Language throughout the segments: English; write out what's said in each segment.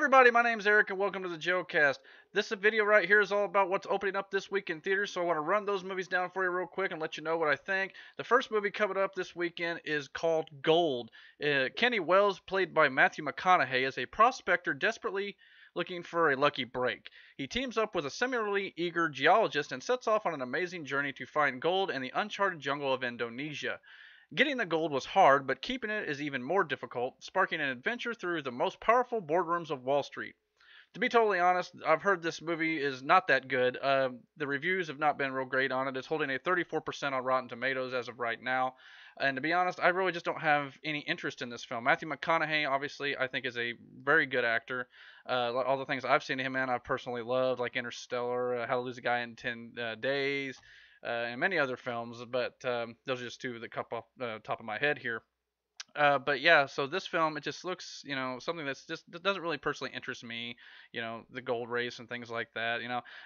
everybody, my name's Eric and welcome to the JoeCast. This video right here is all about what's opening up this week in theaters, so I want to run those movies down for you real quick and let you know what I think. The first movie coming up this weekend is called Gold. Kenny Wells, played by Matthew McConaughey, is a prospector desperately looking for a lucky break. He teams up with a similarly eager geologist and sets off on an amazing journey to find gold in the uncharted jungle of Indonesia. Getting the gold was hard, but keeping it is even more difficult, sparking an adventure through the most powerful boardrooms of Wall Street. To be totally honest, I've heard this movie is not that good. The reviews have not been real great on it. It's holding a 34% on Rotten Tomatoes as of right now. And to be honest, I really just don't have any interest in this film. Matthew McConaughey, obviously, I think is a very good actor. All the things I've seen him in, I've personally loved, like Interstellar, How to Lose a Guy in 10 Days, and many other films. But those are just two that come off the top of my head here. But yeah, so this film, it just looks, something that doesn't really personally interest me, the gold race and things like that,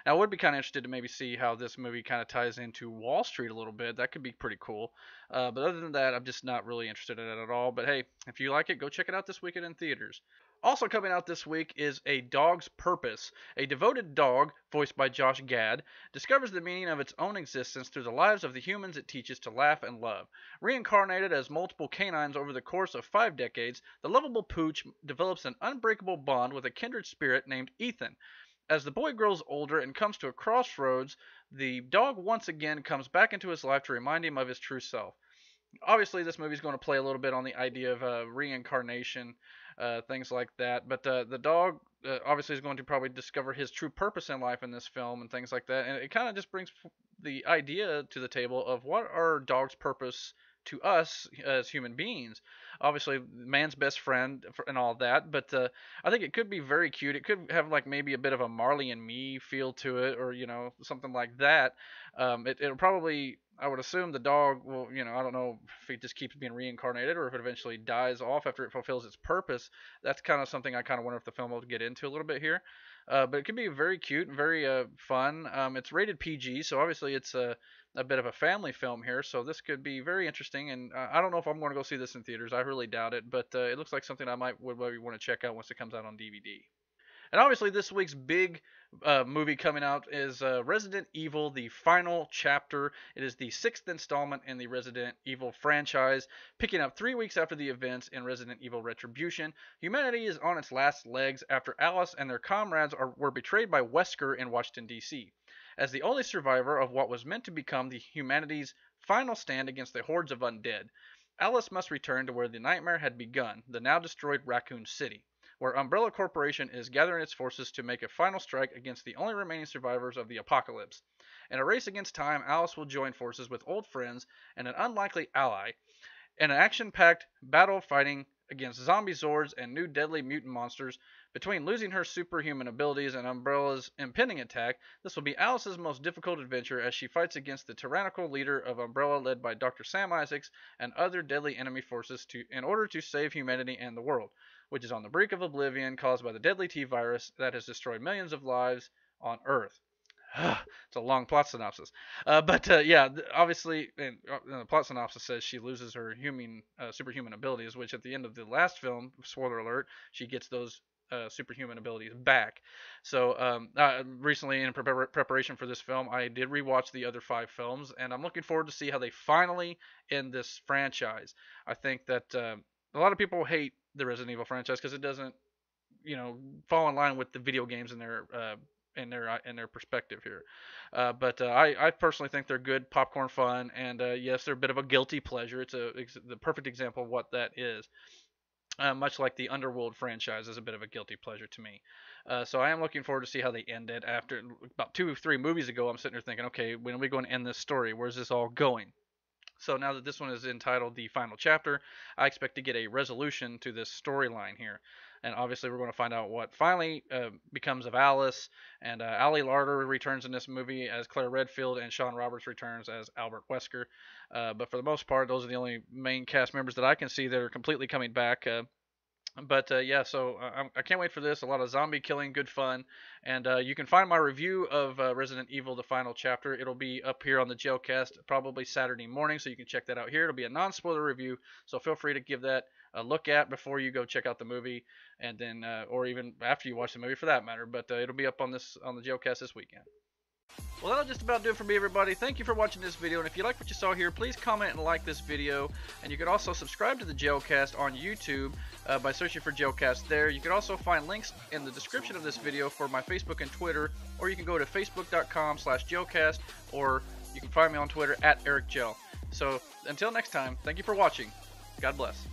I would be kind of interested to maybe see how this movie kind of ties into Wall Street a little bit. That could be pretty cool. But other than that, I'm just not really interested in it at all. But hey, if you like it, go check it out this weekend in theaters. Also coming out this week is A Dog's Purpose. A devoted dog, voiced by Josh Gad, discovers the meaning of its own existence through the lives of the humans it teaches to laugh and love. Reincarnated as multiple canines over the course of 5 decades, the lovable pooch develops an unbreakable bond with a kindred spirit named Ethan. As the boy grows older and comes to a crossroads, the dog once again comes back into his life to remind him of his true self. Obviously, this movie is going to play a little bit on the idea of reincarnation, things like that. But the dog obviously is going to probably discover his true purpose in life in this film and things like that. And it kind of just brings the idea to the table of what are dogs' purpose to us as human beings. Obviously, man's best friend and all that, but I think it could be very cute. It could have like maybe a bit of a Marley and Me feel to it, or something like that. It'll probably, I would assume the dog will, I don't know if it just keeps being reincarnated or if it eventually dies off after it fulfills its purpose. That's kind of something I kind of wonder if the film will get into a little bit here. But it could be very cute and very fun. It's rated PG, so obviously it's a bit of a family film here, so this could be very interesting. And I don't know if I'm going to go see this in theaters. I really doubt it, but it looks like something I would maybe want to check out once it comes out on DVD. And obviously, this week's big movie coming out is Resident Evil: The Final Chapter. It is the 6th installment in the Resident Evil franchise, picking up 3 weeks after the events in Resident Evil Retribution. Humanity is on its last legs after Alice and their comrades were betrayed by Wesker in Washington, D.C. As the only survivor of what was meant to become the humanity's final stand against the hordes of undead, Alice must return to where the nightmare had begun, the now destroyed Raccoon City, where Umbrella Corporation is gathering its forces to make a final strike against the only remaining survivors of the apocalypse. In a race against time, Alice will join forces with old friends and an unlikely ally in an action-packed battle fighting against zombie zords and new deadly mutant monsters. Between losing her superhuman abilities and Umbrella's impending attack, this will be Alice's most difficult adventure as she fights against the tyrannical leader of Umbrella led by Dr. Sam Isaacs and other deadly enemy forces in order to save humanity and the world, which is on the brink of oblivion caused by the deadly T virus that has destroyed millions of lives on Earth. It's a long plot synopsis. But yeah, obviously, the plot synopsis says she loses her superhuman abilities, which at the end of the last film, spoiler alert, she gets those superhuman abilities back. So recently, in preparation for this film, I did rewatch the other 5 films, and I'm looking forward to see how they finally end this franchise. I think that a lot of people hate the Resident Evil franchise because it doesn't, fall in line with the video games in their perspective here. But I personally think they're good popcorn fun, and yes, they're a bit of a guilty pleasure. It's the perfect example of what that is. Much like the Underworld franchise is a bit of a guilty pleasure to me. So I am looking forward to see how they end it. After about 2 or 3 movies ago, I'm sitting there thinking, okay, when are we going to end this story? Where's this all going? So now that this one is entitled The Final Chapter, I expect to get a resolution to this storyline here. And obviously we're going to find out what finally becomes of Alice. And Ali Larter returns in this movie as Claire Redfield, and Sean Roberts returns as Albert Wesker. But for the most part, those are the only main cast members that I can see that are completely coming back. But yeah, so I can't wait for this. A lot of zombie killing, good fun, and you can find my review of Resident Evil: The Final Chapter. It'll be up here on the Jailcast probably Saturday morning, so you can check that out here. It'll be a non-spoiler review, so feel free to give that a look at before you go check out the movie, and then or even after you watch the movie for that matter. But it'll be up on the Jailcast this weekend. Well, that'll just about do it for me, everybody. Thank you for watching this video, and if you like what you saw here, please comment and like this video. And you can also subscribe to the Jailcast on YouTube by searching for Jailcast there. You can also find links in the description of this video for my Facebook and Twitter, or you can go to facebook.com/Jailcast, or you can find me on Twitter @EricJail. So until next time, thank you for watching. God bless.